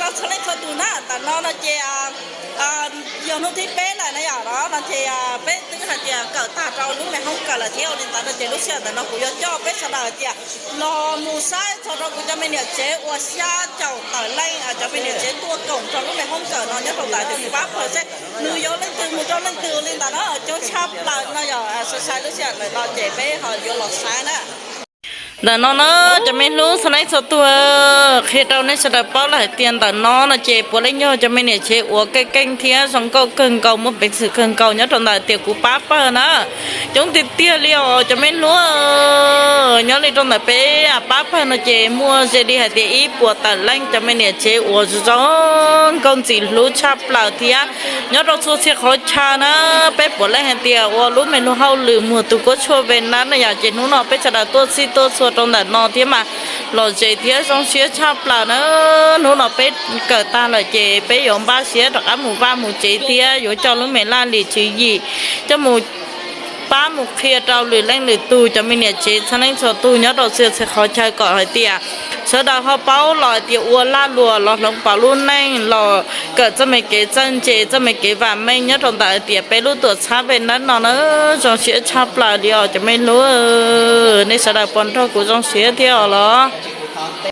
có số lấy số tu na ta nó chơi giờ nó thấy bé là nó giờ đó nó chơi bé tức là chơi cỡ ta trâu lúc này không cỡ là theo nên ta nó chơi lúc xưa ta nó cũng cho bé sau đó chơi lo mua sai sau đó cũng cho mình nhớ chế qua xa chậu tỏi lay cho mình nhớ chế tua cổng cho lúc này không cỡ nó nhất là tại từ bắp rồi sẽ nuôi vô lên từ một cho lên từ lên ta nó ở chỗ chắp là nó giờ sai lúc xưa là lo chơi bé họ vô lọt sai đóแต่น้องเนอะจะไม่รู้สไนส์ตัวเคเราในสระเป้าหลายเตียนแต่น้องน่ะเจ็บปวดเล่นย่อจะไม่เนี่ยเจ็บหัวเก่งเทียสองเก่าเก่งเก่ามันเป็นสื่อเก่งเก่าเนี่ยตอนไหนเตียกูป้าเปิ้ลนะจงติดเตี้ยเลี้ยวจะไม่รู้เนี่ยเลยตอนไหนเป๊ะป้าเปิ้ลน่ะเจ็บมัวเจดีหายเตียอีปวดแต่เล่นจะไม่เนี่ยเจ็บหัวจ้องก้นสีรู้ชับเปล่าเทียเนี่ยเราสู้เสียเขาชานะเป๊ะปวดเล่นหายเตียหัวรู้ไม่รู้เขาลืมมือตุก็ช่วยเป็นนั้นนะอยากเจ็บนู้นเนาะเป๊ะจะได้ตัวซีตัวส่วนตรงไหนนอที่มาหล่อเจที่ต้องเสียชาเปล่าเนอะหนูหล่อเป็ดเกิดตาหล่อเจเป็ดยอมบ้าเสียดอกหมูบ้าหมูเจที่อยู่จอลุงเมล่าหลีชียีจะหมูป้าหมูเคลียเราหรือแรงหรือตูจะไม่เนี่ยเจฉันเล่นโซตูเนาะเราเสียเสียเขาใช้ก่อนให้เตี้ยเสดาเขาเป้าหล่อเตี้ยอ้วนล่าลัวหล่อหลงเป่าลุ่นแรงหล่อเกิดจะไม่เกจันเจจะไม่เกว่าไม่เนาะตรงแต่เตี้ยไปรู้ตัวช้าเป็นนั้นเนาะเนอะจงเสียชาเปล่าเดียวจะไม่รู้ในสระปนเท่ากูจงเสียเที่ยวหรอ